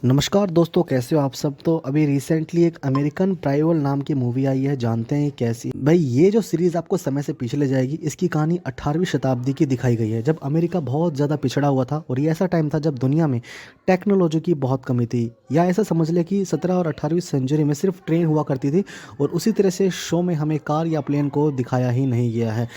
नमस्कार दोस्तों, कैसे हो आप सब। तो अभी रिसेंटली एक अमेरिकन प्राइवल नाम की मूवी आई है, जानते हैं कैसी। भाई ये जो सीरीज़ आपको समय से पीछे ले जाएगी। इसकी कहानी 18वीं शताब्दी की दिखाई गई है, जब अमेरिका बहुत ज़्यादा पिछड़ा हुआ था और ये ऐसा टाइम था जब दुनिया में टेक्नोलॉजी की बहुत कमी थी। या ऐसा समझ ले कि 17 और 18वीं सेंचुरी में सिर्फ ट्रेन हुआ करती थी और उसी तरह से शो में हमें कार या प्लेन को दिखाया ही नहीं गया है।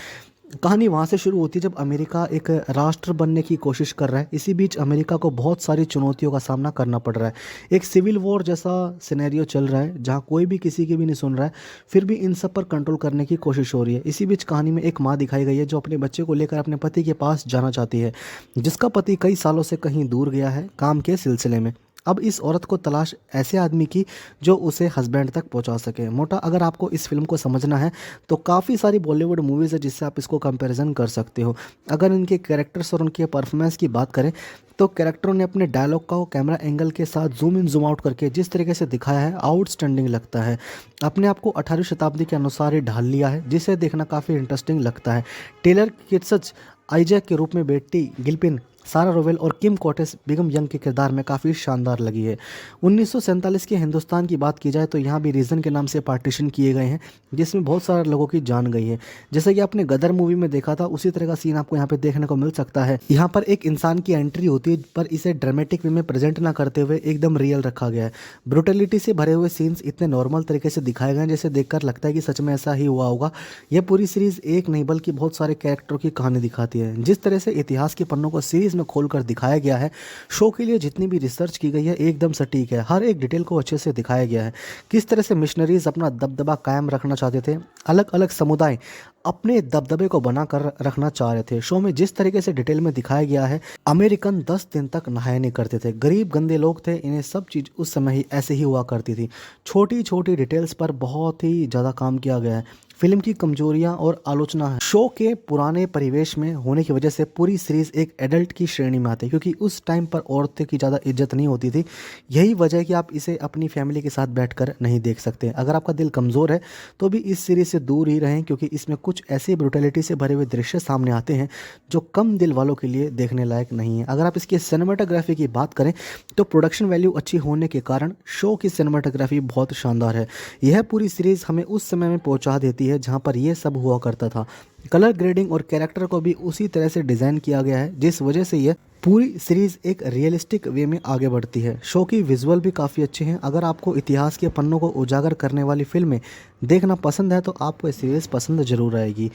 कहानी वहाँ से शुरू होती है जब अमेरिका एक राष्ट्र बनने की कोशिश कर रहा है। इसी बीच अमेरिका को बहुत सारी चुनौतियों का सामना करना पड़ रहा है। एक सिविल वॉर जैसा सिनेरियो चल रहा है जहाँ कोई भी किसी की भी नहीं सुन रहा है, फिर भी इन सब पर कंट्रोल करने की कोशिश हो रही है। इसी बीच कहानी में एक माँ दिखाई गई है जो अपने बच्चे को लेकर अपने पति के पास जाना चाहती है, जिसका पति कई सालों से कहीं दूर गया है काम के सिलसिले में। अब इस औरत को तलाश ऐसे आदमी की जो उसे हस्बैंड तक पहुंचा सके। मोटा अगर आपको इस फिल्म को समझना है तो काफ़ी सारी बॉलीवुड मूवीज़ है जिससे आप इसको कंपैरिजन कर सकते हो। अगर इनके कैरेक्टर्स और उनके परफॉर्मेंस की बात करें तो कैरेक्टरों ने अपने डायलॉग का कैमरा एंगल के साथ जूम इन जूम आउट करके जिस तरीके से दिखाया है, आउटस्टैंडिंग लगता है। अपने आप को 18वीं शताब्दी के अनुसार ही ढाल लिया है, जिसे देखना काफ़ी इंटरेस्टिंग लगता है। टेलर किटसच आइजैक के रूप में बेटी गिल्पिन, सारा रोवेल और किम कोटेस बिगम यंग के किरदार में काफ़ी शानदार लगी है। 1947 के हिंदुस्तान की बात की जाए तो यहाँ भी रीजन के नाम से पार्टीशन किए गए हैं, जिसमें बहुत सारे लोगों की जान गई है। जैसे कि आपने गदर मूवी में देखा था, उसी तरह का सीन आपको यहाँ पे देखने को मिल सकता है। यहाँ पर एक इंसान की एंट्री होती है पर इसे ड्रामेटिक वे में प्रेजेंट ना करते हुए एकदम रियल रखा गया है। ब्रुटलिटी से भरे हुए सीन्स इतने नॉर्मल तरीके से दिखाए गए हैं जैसे देखकर लगता है कि सच में ऐसा ही हुआ होगा। यह पूरी सीरीज एक नहीं बल्कि बहुत सारे कैरेक्टरों की कहानी दिखाती है। जिस तरह से इतिहास के पन्नों को सीरीज में खोलकर दिखाया गया है, शो के लिए जितनी भी रिसर्च की गई है एकदम सटीक है। हर एक डिटेल को अच्छे से दिखाया गया है। किस तरह से मिशनरीज अपना दबदबा कायम रखना चाहते थे, अलग अलग समुदाय अपने दबदबे को बनाकर रखना चाह रहे थे। शो में जिस तरीके से डिटेल में दिखाया गया है, अमेरिकन 10 दिन तक नहाया नहीं करते थे, गरीब गंदे लोग थे, इन्हें सब चीज़ उस समय ही ऐसे ही हुआ करती थी। छोटी छोटी डिटेल्स पर बहुत ही ज़्यादा काम किया गया है। फिल्म की कमजोरियां और आलोचना है, शो के पुराने परिवेश में होने की वजह से पूरी सीरीज एक एडल्ट की श्रेणी में आती है, क्योंकि उस टाइम पर औरतें की ज़्यादा इज्जत नहीं होती थी। यही वजह है कि आप इसे अपनी फैमिली के साथ बैठकर नहीं देख सकते। अगर आपका दिल कमज़ोर है तो भी इस सीरीज से दूर ही रहें, क्योंकि इसमें कुछ ऐसी ब्रुटलिटी से भरे हुए दृश्य सामने आते हैं जो कम दिल वालों के लिए देखने लायक नहीं है। अगर आप इसकी सिनेमाटोग्राफी की बात करें तो प्रोडक्शन वैल्यू अच्छी होने के कारण शो की सिनेमाटोग्राफी बहुत शानदार है। यह पूरी सीरीज हमें उस समय में पहुंचा देती है जहां पर यह सब हुआ करता था। कलर ग्रेडिंग और कैरेक्टर को भी उसी तरह से डिज़ाइन किया गया है, जिस वजह से यह पूरी सीरीज एक रियलिस्टिक वे में आगे बढ़ती है। शो की विजुअल भी काफ़ी अच्छे हैं। अगर आपको इतिहास के पन्नों को उजागर करने वाली फिल्में देखना पसंद है तो आपको ये सीरीज़ पसंद ज़रूर आएगी।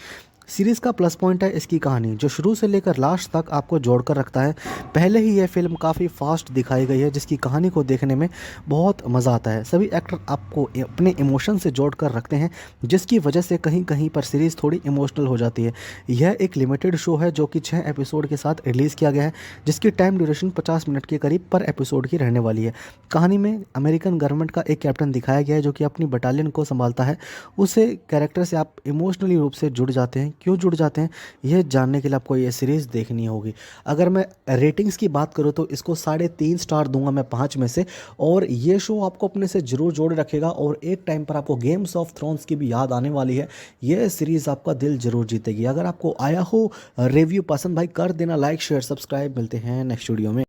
सीरीज़ का प्लस पॉइंट है इसकी कहानी, जो शुरू से लेकर लास्ट तक आपको जोड़कर रखता है। पहले ही यह फिल्म काफ़ी फास्ट दिखाई गई है, जिसकी कहानी को देखने में बहुत मज़ा आता है। सभी एक्टर आपको अपने इमोशन से जोड़कर रखते हैं, जिसकी वजह से कहीं कहीं पर सीरीज़ थोड़ी इमोशनल हो जाती है। यह एक लिमिटेड शो है जो कि 6 एपिसोड के साथ रिलीज़ किया गया है, जिसकी टाइम ड्यूरेशन 50 मिनट के करीब पर एपिसोड की रहने वाली है। कहानी में अमेरिकन गवर्नमेंट का एक कैप्टन दिखाया गया है जो कि अपनी बटालियन को संभालता है। उसे कैरेक्टर से आप इमोशनली रूप से जुड़ जाते हैं। क्यों जुड़ जाते हैं, यह जानने के लिए आपको ये सीरीज़ देखनी होगी। अगर मैं रेटिंग्स की बात करूँ तो इसको 3.5 स्टार दूंगा मैं 5 में से। और ये शो आपको अपने से जरूर जोड़ रखेगा और एक टाइम पर आपको गेम्स ऑफ थ्रोन्स की भी याद आने वाली है। यह सीरीज़ आपका दिल जरूर जीतेगी। अगर आपको आया हो रिव्यू पसंद, भाई कर देना लाइक शेयर सब्सक्राइब। मिलते हैं नेक्स्ट वीडियो में।